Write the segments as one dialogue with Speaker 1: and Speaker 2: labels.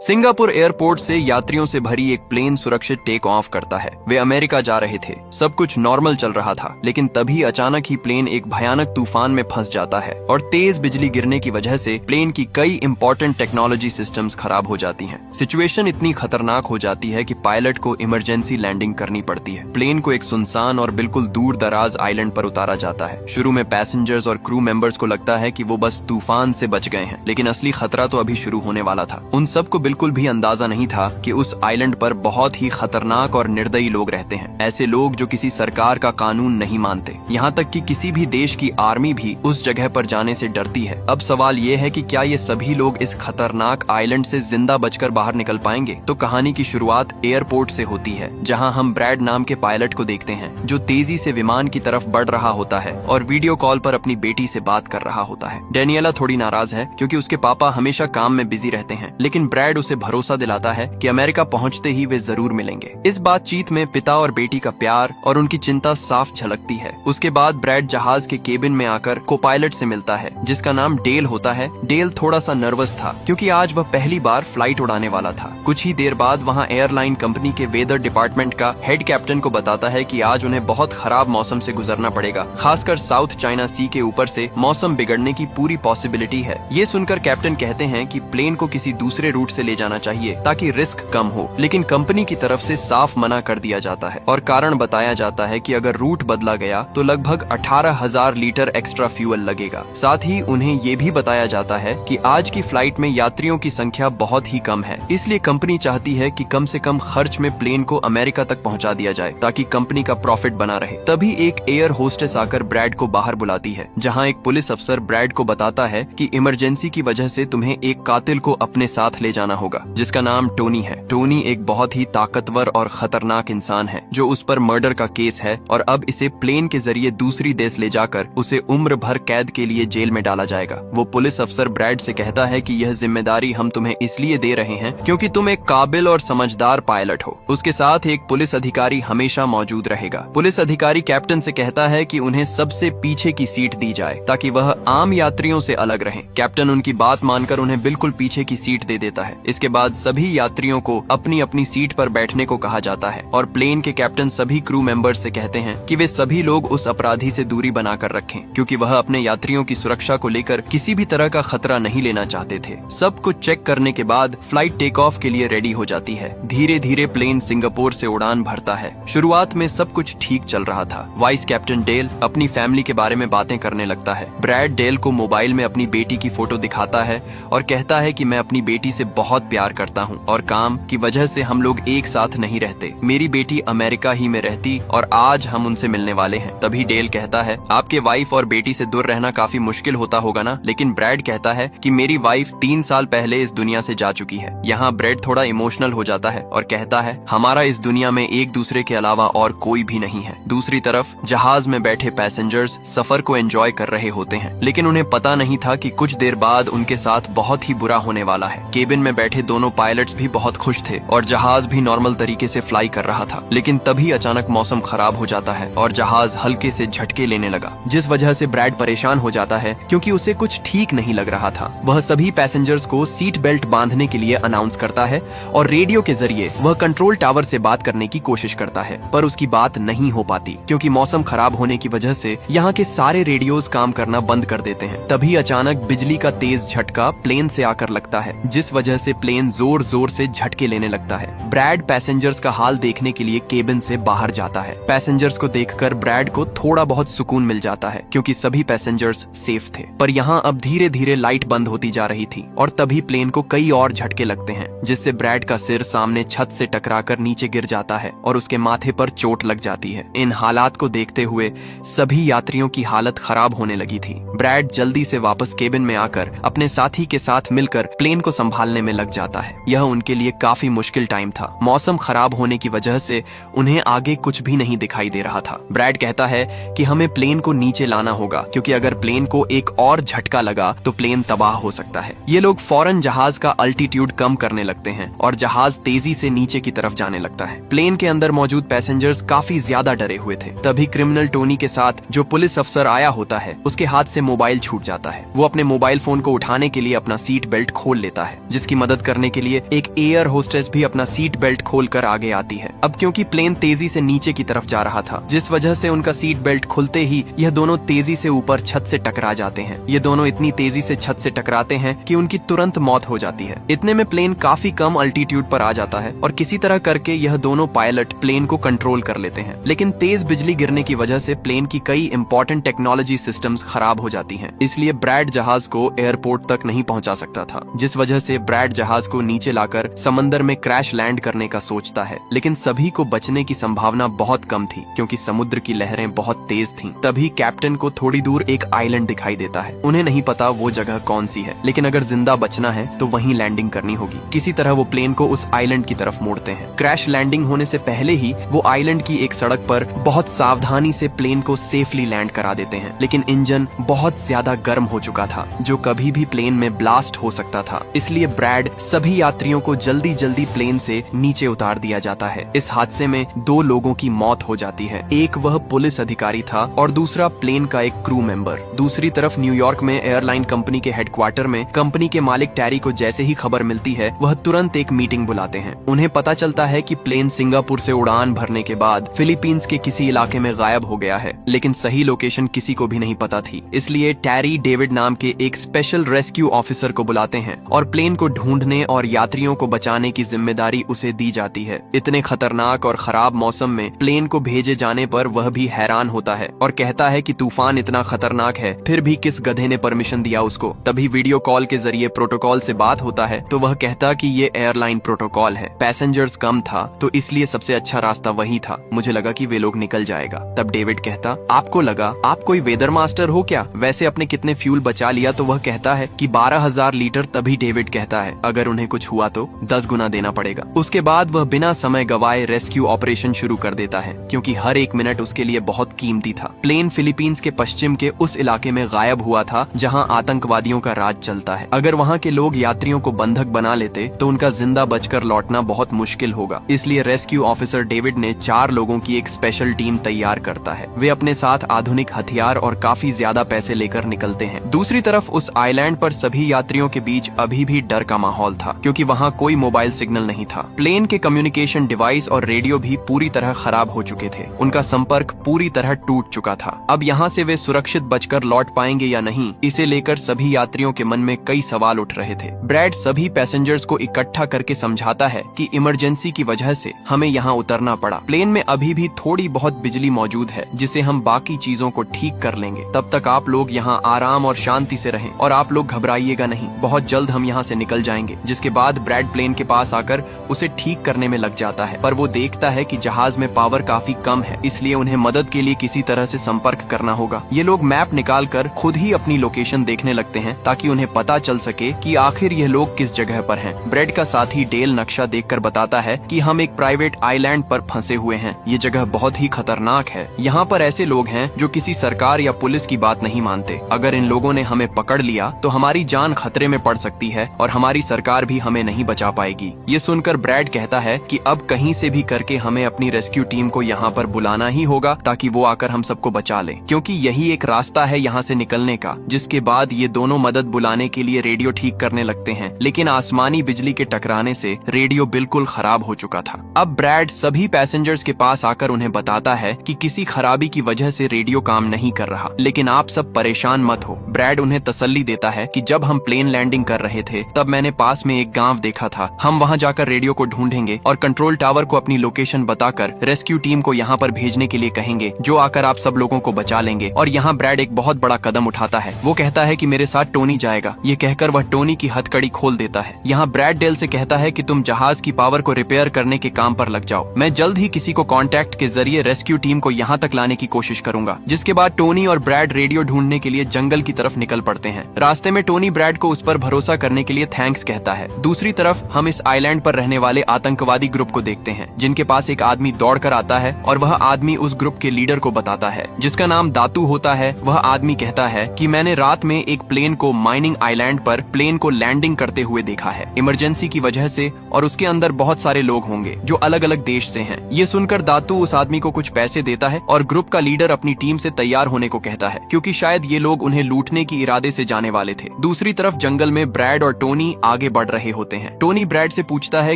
Speaker 1: Singapore airport से यात्रियों से भरी एक प्लेन सुरक्षित टेक ऑफ करता है। वे अमेरिका जा रहे थे, सब कुछ नॉर्मल चल रहा था, लेकिन तभी अचानक ही प्लेन एक भयानक तूफान में फंस जाता है और तेज बिजली गिरने की वजह से प्लेन की कई इंपॉर्टेंट टेक्नोलॉजी सिस्टम्स खराब हो जाती हैं। सिचुएशन इतनी खतरनाक हो जाती है कि पायलट को इमरजेंसी लैंडिंग करनी पड़ती है। प्लेन को एक सुनसान और बिल्कुल दूर दराज आइलैंड पर उतारा जाता है। शुरू में पैसेंजर्स और क्रू मेंबर्स को लगता है कि वो बस तूफान से बच गए हैं, लेकिन असली खतरा तो अभी शुरू होने वाला था। उन सबको बिल्कुल भी अंदाजा नहीं था कि उस आइलैंड पर बहुत ही खतरनाक और निर्दयी लोग रहते हैं। ऐसे लोग जो किसी सरकार का कानून नहीं मानते, यहाँ तक कि किसी भी देश की आर्मी भी उस जगह पर जाने से डरती है। अब सवाल ये है कि क्या ये सभी लोग इस खतरनाक आइलैंड से जिंदा बचकर बाहर निकल पाएंगे? तो कहानी की शुरुआत एयरपोर्ट से होती है, जहाँ हम ब्रैड नाम के पायलट को देखते हैं, जो तेजी से विमान की तरफ बढ़ रहा होता है और वीडियो कॉल पर अपनी बेटी से बात कर रहा होता है। डेनियला थोड़ी नाराज है क्योंकि उसके पापा हमेशा काम में बिजी रहते हैं, लेकिन ब्रैड उसे भरोसा दिलाता है कि अमेरिका पहुंचते ही वे जरूर मिलेंगे। इस बातचीत में पिता और बेटी का प्यार और उनकी चिंता साफ झलकती है। उसके बाद ब्रैड जहाज के केबिन में आकर को पायलट से मिलता है, जिसका नाम डेल होता है। डेल थोड़ा सा नर्वस था क्योंकि आज वह पहली बार फ्लाइट उड़ाने वाला था। कुछ ही देर बाद वहाँ एयरलाइन कंपनी के वेदर डिपार्टमेंट का हेड कैप्टन को बताता है कि आज उन्हें बहुत खराब मौसम से गुजरना पड़ेगा, खासकर साउथ चाइना सी के ऊपर से मौसम बिगड़ने की पूरी पॉसिबिलिटी है। ये सुनकर कैप्टन कहते हैं कि प्लेन को किसी दूसरे रूट से ले जाना चाहिए ताकि रिस्क कम हो, लेकिन कंपनी की तरफ से साफ मना कर दिया जाता है और कारण बताया जाता है कि अगर रूट बदला गया तो लगभग 18,000 लीटर एक्स्ट्रा फ्यूल लगेगा। साथ ही उन्हें ये भी बताया जाता है कि आज की फ्लाइट में यात्रियों की संख्या बहुत ही कम है, इसलिए कंपनी चाहती है कि कम से कम खर्च में प्लेन को अमेरिका तक पहुंचा दिया जाए ताकि कंपनी का प्रॉफिट बना रहे। तभी एक एयर होस्टेस आकर ब्रैड को बाहर बुलाती है, जहां एक पुलिस अफसर ब्रैड को बताता है कि इमरजेंसी की वजह से तुम्हें एक कातिल को अपने साथ ले जाना होगा, जिसका नाम टोनी है। टोनी एक बहुत ही ताकतवर और खतरनाक इंसान है जो उस पर मर्डर का केस है और अब इसे प्लेन के जरिए दूसरी देश ले जाकर उसे उम्र भर कैद के लिए जेल में डाला जाएगा। वो पुलिस अफसर ब्रैड से कहता है कि यह जिम्मेदारी हम तुम्हें इसलिए दे रहे हैं क्योंकि तुम एक काबिल और समझदार पायलट हो। उसके साथ एक पुलिस अधिकारी हमेशा मौजूद रहेगा। पुलिस अधिकारी कैप्टन से कहता है कि उन्हें सबसे पीछे की सीट दी जाए ताकि वह आम यात्रियों से अलग रहें। कैप्टन उनकी बात मानकर उन्हें बिल्कुल पीछे की सीट दे देता है। इसके बाद सभी यात्रियों को अपनी अपनी सीट पर बैठने को कहा जाता है और प्लेन के कैप्टन सभी क्रू मेंबर्स से कहते हैं कि वे सभी लोग उस अपराधी से दूरी बनाकर रखें, क्योंकि वह अपने यात्रियों की सुरक्षा को लेकर किसी भी तरह का खतरा नहीं लेना चाहते थे। सब कुछ चेक करने के बाद फ्लाइट टेक ऑफ के लिए रेडी हो जाती है। धीरे धीरे प्लेन सिंगापुर से उड़ान भरता है। शुरुआत में सब कुछ ठीक चल रहा था। वाइस कैप्टन डेल अपनी फैमिली के बारे में बातें करने लगता है। ब्रैड डेल को मोबाइल में अपनी बेटी की फोटो दिखाता है और कहता है कि मैं अपनी बेटी से बहुत प्यार करता हूँ और काम की वजह से हम लोग एक साथ नहीं रहते। मेरी बेटी अमेरिका ही में रहती और आज हम उनसे मिलने वाले हैं। तभी डेल कहता है, आपके वाइफ और बेटी से दूर रहना काफी मुश्किल होता होगा ना? लेकिन ब्रैड कहता है कि मेरी वाइफ 3 साल पहले इस दुनिया से जा चुकी है। यहाँ ब्रैड थोड़ा इमोशनल हो जाता है और कहता है, हमारा इस दुनिया में एक दूसरे के अलावा और कोई भी नहीं है। दूसरी तरफ जहाज में बैठे पैसेंजर्स सफर को एंजॉय कर रहे होते हैं, लेकिन उन्हें पता नहीं था कि कुछ देर बाद उनके साथ बहुत ही बुरा होने वाला है। केबिन में बैठे दोनों पायलट्स भी बहुत खुश थे और जहाज भी नॉर्मल तरीके से फ्लाई कर रहा था, लेकिन तभी अचानक मौसम खराब हो जाता है और जहाज हल्के से झटके लेने लगा, जिस वजह से ब्रैड परेशान हो जाता है क्योंकि उसे कुछ ठीक नहीं लग रहा था। वह सभी पैसेंजर्स को सीट बेल्ट बांधने के लिए अनाउंस करता है और रेडियो के जरिए वह कंट्रोल टावर से बात करने की कोशिश करता है, पर उसकी बात नहीं हो पाती क्योंकि मौसम खराब होने की वजह से यहाँ के सारे रेडियोज काम करना बंद कर देते हैं। तभी अचानक बिजली का तेज झटका प्लेन से आकर लगता है, जिस वजह से प्लेन जोर जोर से झटके लेने लगता है। ब्रैड पैसेंजर्स का हाल देखने के लिए केबिन से बाहर जाता है। पैसेंजर्स को देखकर ब्रैड को थोड़ा बहुत सुकून मिल जाता है क्योंकि सभी पैसेंजर्स सेफ थे। पर यहाँ अब धीरे धीरे लाइट बंद होती जा रही थी और तभी प्लेन को कई और झटके लगते हैं, जिससे ब्रैड का सिर सामने छत से टकराकर नीचे गिर जाता है और उसके माथे पर चोट लग जाती है। इन हालात को देखते हुए सभी यात्रियों की हालत खराब होने लगी थी। ब्रैड जल्दी से वापस केबिन में आकर अपने साथी के साथ मिलकर प्लेन को संभालने में लग जाता है। यह उनके लिए काफी मुश्किल टाइम था। मौसम खराब होने की वजह से उन्हें आगे कुछ भी नहीं दिखाई दे रहा था। ब्रैड कहता है कि हमें प्लेन को नीचे लाना होगा क्योंकि अगर प्लेन को एक और झटका लगा तो प्लेन तबाह हो सकता है। ये लोग फौरन जहाज का अल्टीट्यूड कम करने लगते हैं और जहाज तेजी से नीचे की तरफ जाने लगता है। प्लेन के अंदर मौजूद पैसेंजर्स काफी ज्यादा डरे हुए थे। तभी क्रिमिनल टोनी के साथ जो पुलिस अफसर आया होता है, उसके हाथ से मोबाइल छूट जाता है। वो अपने मोबाइल फोन को उठाने के लिए अपना सीट बेल्ट खोल लेता है, जिसकी मदद मदद करने के लिए एक एयर होस्टेस भी अपना सीट बेल्ट खोलकर आगे आती है। अब क्योंकि प्लेन तेजी से नीचे की तरफ जा रहा था, जिस वजह से उनका सीट बेल्ट खुलते ही यह दोनों तेजी से ऊपर छत से टकरा जाते हैं। ये दोनों इतनी तेजी से छत से टकराते हैं कि उनकी तुरंत मौत हो जाती है। इतने में प्लेन काफी कम अल्टीट्यूड पर आ जाता है और किसी तरह करके यह दोनों पायलट प्लेन को कंट्रोल कर लेते हैं। लेकिन तेज बिजली गिरने की वजह से प्लेन की कई इंपॉर्टेंट टेक्नोलॉजी सिस्टम्स खराब हो जाती हैं। इसलिए ब्रैड जहाज को एयरपोर्ट तक नहीं पहुंचा सकता था, जिस वजह से ब्रैड जहाज को नीचे लाकर समंदर में क्रैश लैंड करने का सोचता है। लेकिन सभी को बचने की संभावना बहुत कम थी क्योंकि समुद्र की लहरें बहुत तेज थीं। तभी कैप्टन को थोड़ी दूर एक आइलैंड दिखाई देता है। उन्हें नहीं पता वो जगह कौन सी है, लेकिन अगर जिंदा बचना है तो वहीं लैंडिंग करनी होगी। किसी तरह वो प्लेन को उस आइलैंड की तरफ मोड़ते हैं। क्रैश लैंडिंग होने से पहले ही वो आइलैंड की एक सड़क पर बहुत सावधानी से प्लेन को सेफली लैंड करा देते हैं। लेकिन इंजन बहुत ज्यादा गर्म हो चुका था, जो कभी भी प्लेन में ब्लास्ट हो सकता था। इसलिए ब्रैड सभी यात्रियों को जल्दी जल्दी प्लेन से नीचे उतार दिया जाता है। इस हादसे में 2 लोगों की मौत हो जाती है। एक वह पुलिस अधिकारी था और दूसरा प्लेन का एक क्रू मेंबर। दूसरी तरफ न्यूयॉर्क में एयरलाइन कंपनी के हेडक्वार्टर में कंपनी के मालिक टैरी को जैसे ही खबर मिलती है, वह तुरंत एक मीटिंग बुलाते हैं। उन्हें पता चलता है कि प्लेन सिंगापुर से उड़ान भरने के बाद फिलीपींस के किसी इलाके में गायब हो गया है, लेकिन सही लोकेशन किसी को भी नहीं पता थी। इसलिए टैरी डेविड नाम के एक स्पेशल रेस्क्यू ऑफिसर को बुलाते हैं और प्लेन को ढूंढने और यात्रियों को बचाने की जिम्मेदारी उसे दी जाती है। इतने खतरनाक और खराब मौसम में प्लेन को भेजे जाने पर वह भी हैरान होता है और कहता है कि तूफान इतना खतरनाक है, फिर भी किस गधे ने परमिशन दिया उसको। तभी वीडियो कॉल के जरिए प्रोटोकॉल से बात होता है तो वह कहता कि ये एयरलाइन प्रोटोकॉल है, पैसेंजर्स कम था तो इसलिए सबसे अच्छा रास्ता वही था, मुझे लगा कि वे लोग निकल जाएगा। तब डेविड कहता, आपको लगा आप कोई वेदर मास्टर हो क्या? वैसे अपने कितने फ्यूल बचा लिया? तो वह कहता है कि 12,000 लीटर। तभी डेविड कहता है, अगर उन्हें कुछ हुआ तो 10 गुना देना पड़ेगा। उसके बाद वह बिना समय गवाए रेस्क्यू ऑपरेशन शुरू कर देता है, क्योंकि हर एक मिनट उसके लिए बहुत कीमती था। प्लेन फिलीपींस के पश्चिम के उस इलाके में गायब हुआ था जहां आतंकवादियों का राज चलता है। अगर वहां के लोग यात्रियों को बंधक बना लेते तो उनका जिंदा बचकर लौटना बहुत मुश्किल होगा। इसलिए रेस्क्यू ऑफिसर डेविड ने 4 लोगों की एक स्पेशल टीम तैयार करता है। वे अपने साथ आधुनिक हथियार और काफी ज्यादा पैसे लेकर निकलते हैं। दूसरी तरफ उस आइलैंड पर सभी यात्रियों के बीच अभी भी डर का माहौल था, क्योंकि वहाँ कोई मोबाइल सिग्नल नहीं था। प्लेन के कम्युनिकेशन डिवाइस और रेडियो भी पूरी तरह खराब हो चुके थे। उनका संपर्क पूरी तरह टूट चुका था। अब यहाँ से वे सुरक्षित बचकर लौट पाएंगे या नहीं, इसे लेकर सभी यात्रियों के मन में कई सवाल उठ रहे थे। ब्रैड सभी पैसेंजर्स को इकट्ठा करके समझाता है कि इमरजेंसी की वजह से हमें यहाँ उतरना पड़ा। प्लेन में अभी भी थोड़ी बहुत बिजली मौजूद है, जिसे हम बाकी चीजों को ठीक कर लेंगे। तब तक आप लोग यहाँ आराम और शांति से रहें और आप लोग घबराइएगा नहीं, बहुत जल्द हम यहाँ से निकल जाएंगे। जिसके बाद ब्रैड प्लेन के पास आकर उसे ठीक करने में लग जाता है, पर वो देखता है कि जहाज में पावर काफी कम है, इसलिए उन्हें मदद के लिए किसी तरह से संपर्क करना होगा। ये लोग मैप निकाल कर खुद ही अपनी लोकेशन देखने लगते हैं ताकि उन्हें पता चल सके कि आखिर ये लोग किस जगह पर हैं। ब्रैड का साथी डेल नक्शा देखकर बताता है कि हम एक प्राइवेट आइलैंड पर फंसे हुए हैं। ये जगह बहुत ही खतरनाक है। यहाँ पर ऐसे लोग हैं जो किसी सरकार या पुलिस की बात नहीं मानते। अगर इन लोगों ने हमें पकड़ लिया तो हमारी जान खतरे में पड़ सकती है और हमारी सरकार भी हमें नहीं बचा पाएगी। ये सुनकर ब्रैड कहता है कि अब कहीं से भी करके हमें अपनी रेस्क्यू टीम को यहाँ पर बुलाना ही होगा ताकि वो आकर हम सबको बचा ले, क्योंकि यही एक रास्ता है यहाँ से निकलने का। जिसके बाद ये दोनों मदद बुलाने के लिए रेडियो ठीक करने लगते हैं, लेकिन आसमानी बिजली के टकराने से रेडियो बिल्कुल खराब हो चुका था। अब ब्रैड सभी पैसेंजर्स के पास आकर उन्हें बताता है कि किसी खराबी की वजह से रेडियो काम नहीं कर रहा, लेकिन आप सब परेशान मत हो। ब्रैड उन्हें तसल्ली देता है कि जब हम प्लेन लैंडिंग कर रहे थे तब मैंने पास में एक गांव देखा था। हम वहां जाकर रेडियो को ढूंढेंगे और कंट्रोल टावर को अपनी लोकेशन बताकर रेस्क्यू टीम को यहाँ पर भेजने के लिए कहेंगे, जो आकर आप सब लोगों को बचा लेंगे। और यहाँ ब्रैड एक बहुत बड़ा कदम उठाता है। वो कहता है कि मेरे साथ टोनी जाएगा। ये कहकर वह टोनी की हथकड़ी खोल देता है। यहाँ ब्रैड डेल से कहता है कि तुम जहाज की पावर को रिपेयर करने के काम पर लग जाओ। मैं जल्द ही किसी को कांटेक्ट के जरिए रेस्क्यू टीम को यहाँ तक लाने की कोशिश करूंगा। जिसके बाद टोनी और ब्रैड रेडियो ढूंढने के लिए जंगल की तरफ निकल पड़ते हैं। रास्ते में टोनी ब्रैड को उस पर भरोसा करने के लिए थैंक्स कहता है। दूसरी तरफ हम इस आइलैंड पर रहने वाले आतंकवादी ग्रुप को देखते हैं, जिनके पास एक आदमी दौड़ कर आता है और वह आदमी उस ग्रुप के लीडर को बताता है, जिसका नाम दातू होता है। वह आदमी कहता है कि मैंने रात में एक प्लेन को माइनिंग आइलैंड पर प्लेन को लैंडिंग करते हुए देखा है, इमरजेंसी की वजह से, और उसके अंदर बहुत सारे लोग होंगे जो अलग अलग देश से हैं। ये सुनकर दातू उस आदमी को कुछ पैसे देता है और ग्रुप का लीडर अपनी टीम से तैयार होने को कहता है, क्योंकि शायद ये लोग उन्हें लूटने की इरादे से जाने वाले थे। दूसरी तरफ जंगल में ब्रैड और टोनी आगे आगे बढ़ रहे होते हैं। टोनी ब्रैड से पूछता है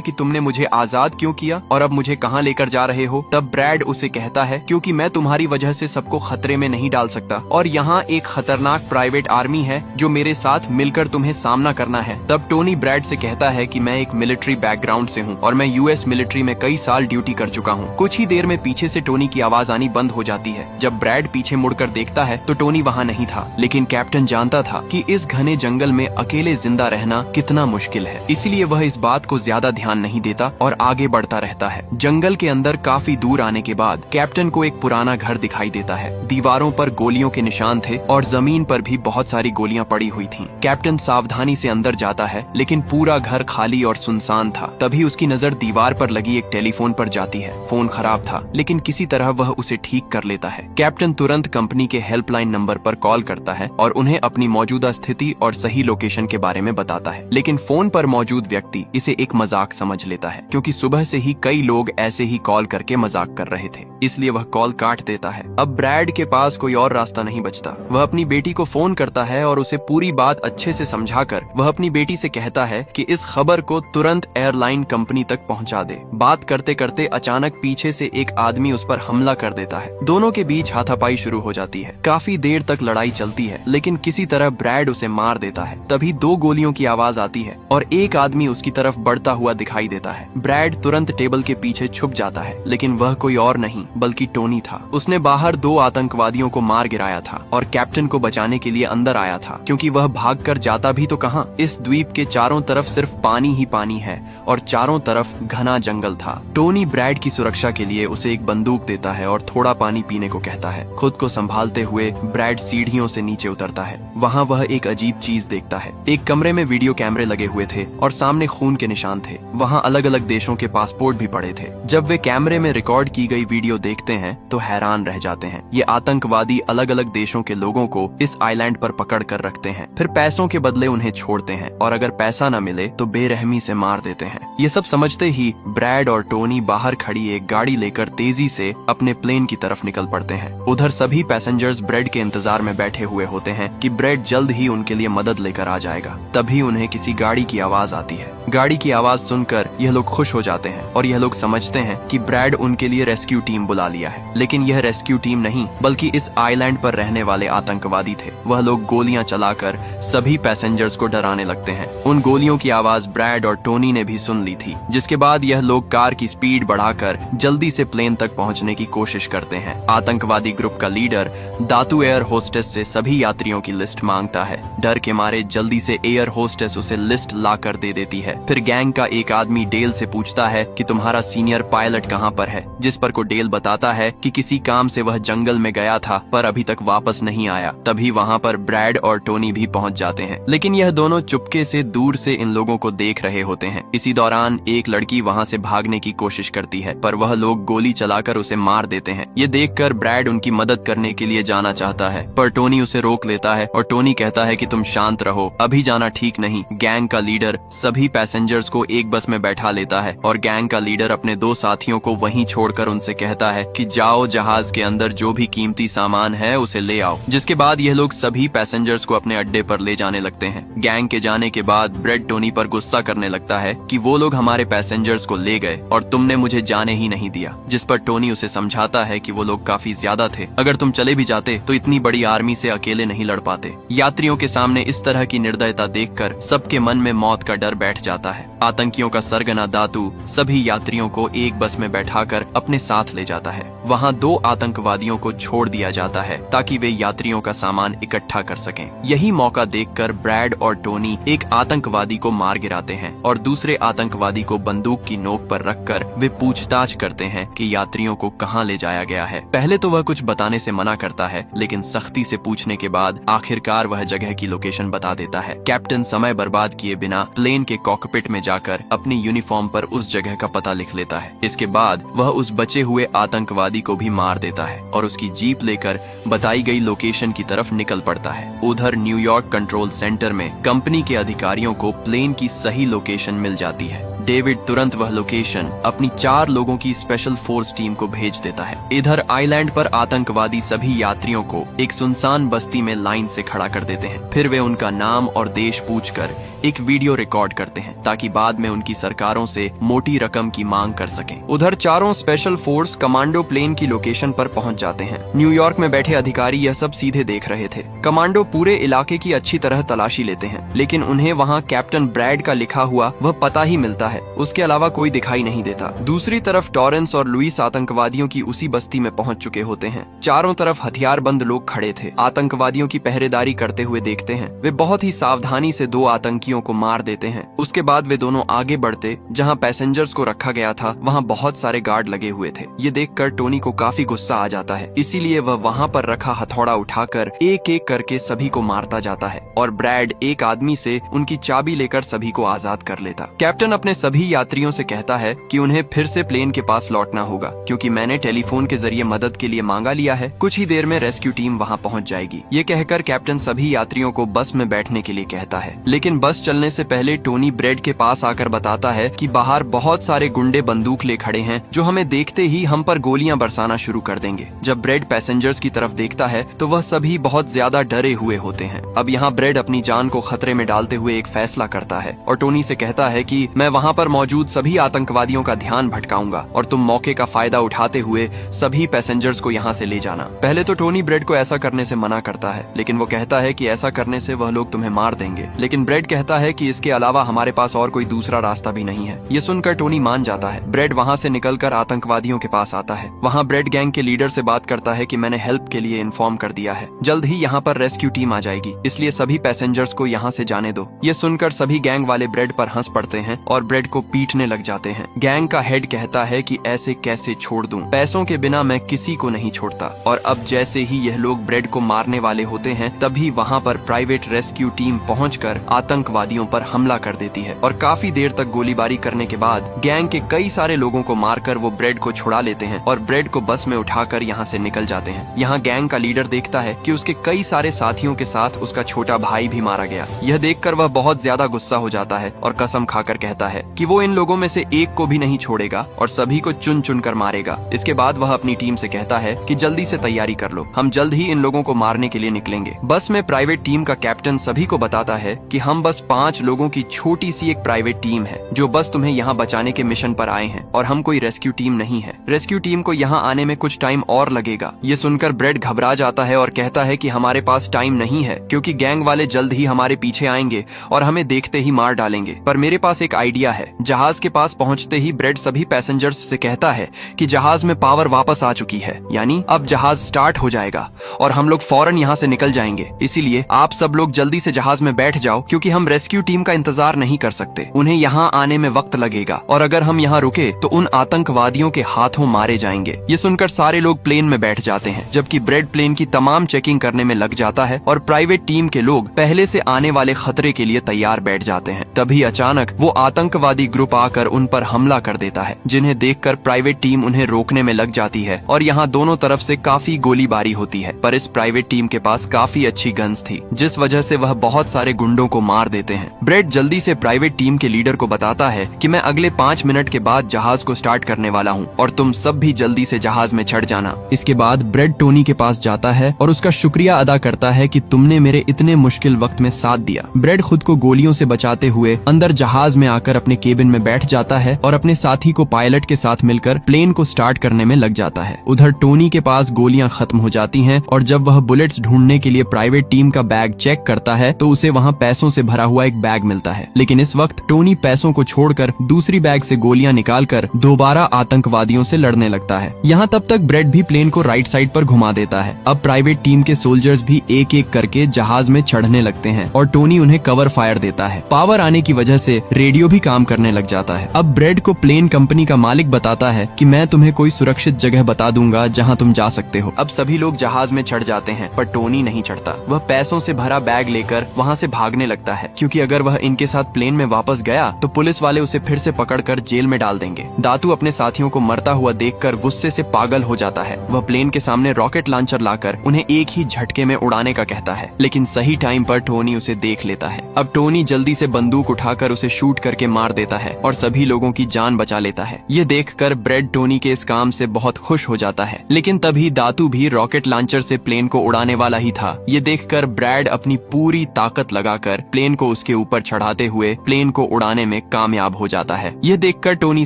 Speaker 1: कि तुमने मुझे आजाद क्यों किया और अब मुझे कहाँ लेकर जा रहे हो। तब ब्रैड उसे कहता है क्योंकि मैं तुम्हारी वजह से सबको खतरे में नहीं डाल सकता और यहाँ एक खतरनाक प्राइवेट आर्मी है जो मेरे साथ मिलकर तुम्हें सामना करना है। तब टोनी ब्रैड से कहता है कि मैं एक मिलिट्री बैकग्राउंड से हूँ और मैं यूएस मिलिट्री में कई साल ड्यूटी कर चुका हूँ। कुछ ही देर में पीछे से टोनी की आवाज आनी बंद हो जाती है। जब ब्रैड पीछे मुड़कर देखता है तो टोनी वहाँ नहीं था, लेकिन कैप्टन जानता था कि इस घने जंगल में अकेले जिंदा रहना कितना मुश्किल है, इसलिए वह इस बात को ज्यादा ध्यान नहीं देता और आगे बढ़ता रहता है। जंगल के अंदर काफी दूर आने के बाद कैप्टन को एक पुराना घर दिखाई देता है। दीवारों पर गोलियों के निशान थे और जमीन पर भी बहुत सारी गोलियां पड़ी हुई थीं। कैप्टन सावधानी से अंदर जाता है, लेकिन पूरा घर खाली और सुनसान था। तभी उसकी नजर दीवार पर लगी एक टेलीफोन पर जाती है। फोन खराब था, लेकिन किसी तरह वह उसे ठीक कर लेता है। कैप्टन तुरंत कंपनी के हेल्पलाइन नंबर पर कॉल करता है और उन्हें अपनी मौजूदा स्थिति और सही लोकेशन के बारे में बताता है। लेकिन फोन पर मौजूद व्यक्ति इसे एक मजाक समझ लेता है, क्योंकि सुबह से ही कई लोग ऐसे ही कॉल करके मजाक कर रहे थे, इसलिए वह कॉल काट देता है। अब ब्रैड के पास कोई और रास्ता नहीं बचता। वह अपनी बेटी को फोन करता है और उसे पूरी बात अच्छे से समझाकर वह अपनी बेटी से कहता है कि इस खबर को तुरंत एयरलाइन कंपनी तक पहुंचा दे। बात करते करते अचानक पीछे से एक आदमी उस पर हमला कर देता है। दोनों के बीच हाथापाई शुरू हो जाती है। काफी देर तक लड़ाई चलती है, लेकिन किसी तरह ब्रैड उसे मार देता है। तभी 2 गोलियों की आवाज आती है और एक आदमी उसकी तरफ बढ़ता हुआ दिखाई देता है। ब्रैड तुरंत टेबल के पीछे छुप जाता है, लेकिन वह कोई और नहीं बल्कि टोनी था। उसने बाहर 2 आतंकवादियों को मार गिराया था और कैप्टन को बचाने के लिए अंदर आया था, क्योंकि वह भागकर जाता भी तो कहां। इस द्वीप के चारों तरफ सिर्फ पानी ही पानी है और चारों तरफ घना जंगल था। टोनी ब्रैड की सुरक्षा के लिए उसे एक बंदूक देता है और थोड़ा पानी पीने को कहता है। खुद को संभालते हुए ब्रैड सीढ़ियों से नीचे उतरता है। वहाँ वह एक अजीब चीज देखता है। एक कमरे में वीडियो कैमरे लगे हुए थे और सामने खून के निशान थे। वहाँ अलग अलग देशों के पासपोर्ट भी पड़े थे। जब वे कैमरे में रिकॉर्ड की गई वीडियो देखते हैं तो हैरान रह जाते हैं। ये आतंकवादी अलग अलग देशों के लोगों को इस आइलैंड पर पकड़ कर रखते हैं, फिर पैसों के बदले उन्हें छोड़ते हैं और अगर पैसा न मिले तो बेरहमी से मार देते हैं। ये सब समझते ही ब्रैड और टोनी बाहर खड़ी एक गाड़ी लेकर तेजी से अपने प्लेन की तरफ निकल पड़ते हैं। उधर सभी पैसेंजर्स ब्रेड के इंतजार में बैठे हुए होते हैं कि ब्रेड जल्द ही उनके लिए मदद लेकर आ जाएगा। तभी उन्हें किसी गाड़ी की आवाज आती है। गाड़ी की आवाज सुनकर यह लोग खुश हो जाते हैं और यह लोग समझते हैं कि ब्रैड उनके लिए रेस्क्यू टीम बुला लिया है। लेकिन यह रेस्क्यू टीम नहीं, बल्कि इस आइलैंड पर रहने वाले आतंकवादी थे। वह लोग गोलियां चलाकर सभी पैसेंजर्स को डराने लगते हैं। उन गोलियों की आवाज ब्रैड और टोनी ने भी सुन ली थी, जिसके बाद यह लोग कार की स्पीड बढ़ाकर जल्दी से प्लेन तक पहुंचने की कोशिश करते हैं। आतंकवादी ग्रुप का लीडर दातू एयर होस्टेस से सभी यात्रियों की लिस्ट मांगता है। डर के मारे जल्दी से एयर होस्टेस उसे लिस्ट ला कर दे देती है। फिर गैंग का एक आदमी डेल से पूछता है कि तुम्हारा सीनियर पायलट कहाँ पर है, जिस पर को डेल बताता है कि किसी काम से वह जंगल में गया था पर अभी तक वापस नहीं आया। तभी वहाँ पर ब्रैड और टोनी भी पहुँच जाते हैं, लेकिन यह दोनों चुपके से दूर से इन लोगों को देख रहे होते हैं। इसी दौरान एक लड़की वहाँ से भागने की कोशिश करती है, पर वह लोग गोली चलाकर उसे मार देते हैं। ये देखकर ब्रैड उनकी मदद करने के लिए जाना चाहता है, पर टोनी उसे रोक लेता है और टोनी कहता है कि तुम शांत रहो, अभी जाना ठीक नहीं। गैंग का लीडर सभी पैसेंजर्स को एक बस में बैठा लेता है और गैंग का लीडर अपने 2 साथियों को वहीं छोड़कर उनसे कहता है कि जाओ, जहाज के अंदर जो भी कीमती सामान है उसे ले आओ। जिसके बाद यह लोग सभी पैसेंजर्स को अपने अड्डे पर ले जाने लगते हैं। गैंग के जाने के बाद ब्रेड टोनी पर गुस्सा करने लगता है कि वो लोग हमारे पैसेंजर्स को ले गए और तुमने मुझे जाने ही नहीं दिया। जिस पर टोनी उसे समझाता है कि वो लोग काफी ज्यादा थे, अगर तुम चले भी जाते तो इतनी बड़ी आर्मी से अकेले नहीं लड़ पाते। यात्रियों के सामने इस तरह की निर्दयता देखकर सबके मन में मौत का डर बैठ जाता है। आतंकियों का सरगना दातू सभी यात्रियों को एक बस में बैठाकर अपने साथ ले जाता है। वहाँ 2 आतंकवादियों को छोड़ दिया जाता है ताकि वे यात्रियों का सामान इकट्ठा कर सकें। यही मौका देखकर ब्रैड और टोनी एक आतंकवादी को मार गिराते हैं और दूसरे आतंकवादी को बंदूक की नोक पर रखकर वे पूछताछ करते हैं कि यात्रियों को कहाँ ले जाया गया है। पहले तो वह कुछ बताने से मना करता है, लेकिन सख्ती से पूछने के बाद आखिरकार वह जगह की लोकेशन बता देता है। कैप्टन समय बर्बाद किए बिना प्लेन के कॉकपिट में जाकर अपनी यूनिफॉर्म पर उस जगह का पता लिख लेता है। इसके बाद वह उस बचे हुए आतंकवादी को भी मार देता है और उसकी जीप लेकर बताई गई लोकेशन की तरफ निकल पड़ता है। उधर न्यूयॉर्क कंट्रोल सेंटर में कंपनी के अधिकारियों को प्लेन की सही लोकेशन मिल जाती है। डेविड तुरंत वह लोकेशन अपनी 4 लोगों की स्पेशल फोर्स टीम को भेज देता है। इधर आइलैंड पर आतंकवादी सभी यात्रियों को एक सुनसान बस्ती में लाइन से खड़ा कर देते हैं। फिर वे उनका नाम और देश पूछकर एक वीडियो रिकॉर्ड करते हैं ताकि बाद में उनकी सरकारों से मोटी रकम की मांग कर सकें। उधर चारों स्पेशल फोर्स कमांडो प्लेन की लोकेशन पर पहुंच जाते हैं। न्यूयॉर्क में बैठे अधिकारी यह सब सीधे देख रहे थे। कमांडो पूरे इलाके की अच्छी तरह तलाशी लेते हैं, लेकिन उन्हें वहाँ कैप्टन ब्रैड का लिखा हुआ वह पता ही मिलता है, उसके अलावा कोई दिखाई नहीं देता। दूसरी तरफ टॉरेंस और लुइस आतंकवादियों की उसी बस्ती में पहुंच चुके होते हैं। चारों तरफ हथियारबंद लोग खड़े थे, आतंकवादियों की पहरेदारी करते हुए देखते हैं। वे बहुत ही सावधानी से 2 आतंकियों को मार देते हैं। उसके बाद वे दोनों आगे बढ़ते, जहां पैसेंजर्स को रखा गया था वहां बहुत सारे गार्ड लगे हुए थे। ये देखकर टोनी को काफी गुस्सा आ जाता है, इसीलिए वह वहां पर रखा हथौड़ा उठाकर एक एक करके सभी को मारता जाता है और ब्रैड एक आदमी से उनकी चाबी लेकर सभी को आजाद कर लेता। कैप्टन अपने सभी यात्रियों से कहता है कि उन्हें फिर से प्लेन के पास लौटना होगा, क्योंकि मैंने टेलीफोन के जरिए मदद के लिए मांगा लिया है। कुछ ही देर में रेस्क्यू टीम वहां पहुंच जाएगी। ये कहकर कैप्टन सभी यात्रियों को बस में बैठने के लिए कहता है, लेकिन बस चलने से पहले टोनी ब्रेड के पास आकर बताता है कि बाहर बहुत सारे गुंडे बंदूक ले खड़े हैं, जो हमें देखते ही हम पर गोलियां बरसाना शुरू कर देंगे। जब ब्रेड पैसेंजर्स की तरफ देखता है तो वह सभी बहुत ज्यादा डरे हुए होते हैं। अब यहाँ ब्रेड अपनी जान को खतरे में डालते हुए एक फैसला करता है और टोनी से कहता है कि मैं वहाँ पर मौजूद सभी आतंकवादियों का ध्यान भटकाऊंगा और तुम मौके का फायदा उठाते हुए सभी पैसेंजर्स को यहाँ से ले जाना। पहले तो टोनी ब्रेड को ऐसा करने से मना करता है, लेकिन वो कहता है कि ऐसा करने से वह लोग तुम्हें मार देंगे। लेकिन ब्रेड कहता है कि इसके अलावा हमारे पास और कोई दूसरा रास्ता भी नहीं है। ये सुनकर टोनी मान जाता है। ब्रेड वहाँ से निकलकर आतंकवादियों के पास आता है। वहाँ ब्रेड गैंग के लीडर से बात करता है कि मैंने हेल्प के लिए इन्फॉर्म कर दिया है, जल्द ही यहाँ पर रेस्क्यू टीम आ जाएगी, इसलिए सभी पैसेंजर्स को यहाँ से जाने दो। ये सुनकर सभी गैंग वाले ब्रेड पर हंस पड़ते हैं और ब्रेड को पीटने लग जाते हैं। गैंग का हेड कहता है कि ऐसे कैसे छोड़ दूं, पैसों के बिना मैं किसी को नहीं छोड़ता। और अब जैसे ही यह लोग ब्रेड को मारने वाले होते हैं, तभी वहाँ पर प्राइवेट रेस्क्यू टीम पहुंचकर आतंकवादियों पर हमला कर देती है और काफी देर तक गोलीबारी करने के बाद गैंग के कई सारे लोगों को मारकर वो ब्रेड को छुड़ा लेते हैं और ब्रेड को बस में उठाकर यहाँ से निकल जाते हैं। यहाँ गैंग का लीडर देखता है कि उसके कई सारे साथियों के साथ उसका छोटा भाई भी मारा गया। यह देखकर वह बहुत ज्यादा गुस्सा हो जाता है और कसम खाकर कहता है कि वो इन लोगों में से एक को भी नहीं छोड़ेगा और सभी को चुन चुन कर मारेगा। इसके बाद वह अपनी टीम से कहता है कि जल्दी से तैयारी कर लो, हम जल्द ही इन लोगों को मारने के लिए निकलेंगे। बस में प्राइवेट टीम का कैप्टन सभी को बताता है कि हम बस 5 लोगों की छोटी सी एक प्राइवेट टीम है, जो बस तुम्हें यहाँ बचाने के मिशन पर आए हैं और हम कोई रेस्क्यू टीम नहीं है। रेस्क्यू टीम को यहाँ आने में कुछ टाइम और लगेगा। ये सुनकर ब्रेड घबरा जाता है और कहता है कि हमारे पास टाइम नहीं है, क्योंकि गैंग वाले जल्द ही हमारे पीछे आएंगे और हमें देखते ही मार डालेंगे। पर मेरे पास एक आइडिया है। जहाज के पास पहुंचते ही ब्रेड सभी पैसेंजर्स से कहता है कि जहाज में पावर वापस आ चुकी है, यानी अब जहाज स्टार्ट हो जाएगा और हम लोग फौरन यहाँ से निकल जाएंगे। इसीलिए आप सब लोग जल्दी से जहाज में बैठ जाओ, क्योंकि हम रेस्क्यू टीम का इंतजार नहीं कर सकते। उन्हें यहाँ आने में वक्त लगेगा और अगर हम यहाँ रुके तो उन आतंकवादियों के हाथों मारे जाएंगे। ये सुनकर सारे लोग प्लेन में बैठ जाते हैं, जबकि ब्रेड प्लेन की तमाम चेकिंग करने में लग जाता है और प्राइवेट टीम के लोग पहले से आने वाले खतरे के लिए तैयार बैठ जाते हैं। तभी अचानक वो आतंकवादी ग्रुप आकर उन पर हमला कर देता है, जिन्हें देखकर प्राइवेट टीम उन्हें रोकने में लग जाती है और यहाँ दोनों तरफ से काफी गोलीबारी होती है। पर इस प्राइवेट टीम के पास काफी अच्छी गन्स थी, जिस वजह से वह बहुत सारे गुंडों को मार देते हैं। ब्रेड जल्दी से प्राइवेट टीम के लीडर को बताता है कि मैं अगले 5 मिनट के बाद जहाज को स्टार्ट करने वाला हूँ और तुम सब भी जल्दी से जहाज में चढ़ जाना। इसके बाद ब्रेड टोनी के पास जाता है और उसका शुक्रिया अदा करता है कि तुमने मेरे इतने मुश्किल वक्त में साथ दिया। ब्रेड खुद को गोलियों से बचाते हुए अंदर जहाज में आकर अपने केबिन में बैठ जाता है और अपने साथी को पायलट के साथ मिलकर प्लेन को स्टार्ट करने में लग जाता है। उधर टोनी के पास गोलियां खत्म हो जाती हैं और जब वह बुलेट्स ढूंढने के लिए प्राइवेट टीम का बैग चेक करता है तो उसे वहां पैसों से भरा हुआ एक बैग मिलता है। लेकिन इस वक्त टोनी पैसों को छोड़कर दूसरी बैग से गोलियां निकालकर दोबारा आतंकवादियों से लड़ने लगता है। यहाँ तब तक ब्रेड भी प्लेन को राइट साइड पर घुमा देता है। अब प्राइवेट टीम के सोल्जर्स भी एक एक करके जहाज में चढ़ने लगते हैं और टोनी उन्हें कवर फायर देता है। पावर आने की वजह से रेडियो भी काम करने लग जाता है। अब ब्रेड को प्लेन कंपनी का मालिक बताता है कि मैं तुम्हें कोई सुरक्षित जगह बता दूंगा जहां तुम जा सकते हो। अब सभी लोग जहाज में चढ़ जाते हैं, पर टोनी नहीं चढ़ता। वह पैसों से भरा बैग लेकर वहां से भागने लगता है, क्योंकि अगर वह इनके साथ प्लेन में वापस गया तो पुलिस वाले उसे फिर से पकड़कर जेल में डाल देंगे। दातू अपने साथियों को मरता हुआ देखकर गुस्से से पागल हो जाता है। वह प्लेन के सामने रॉकेट लॉन्चर लाकर उन्हें एक ही झटके में उड़ाने का कहता है, लेकिन सही टाइम पर टोनी उसे देख लेता है। अब टोनी जल्दी से बंदूक उठाकर उसे शूट करके मार देता है और सभी लोगों की जान बचा लेता है। ये देखकर ब्रेड टोनी के इस काम से बहुत खुश हो जाता है, लेकिन तभी दातू भी रॉकेट लॉन्चर से प्लेन को उड़ाने वाला ही था। ये देखकर ब्रैड अपनी पूरी ताकत लगाकर प्लेन को उसके ऊपर चढ़ाते हुए प्लेन को उड़ाने में कामयाब हो जाता है। यह देखकर टोनी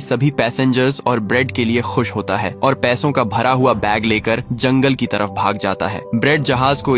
Speaker 1: सभी पैसेंजर्स और ब्रेड के लिए खुश होता है और पैसों का भरा हुआ बैग लेकर जंगल की तरफ भाग जाता है। ब्रेड जहाज को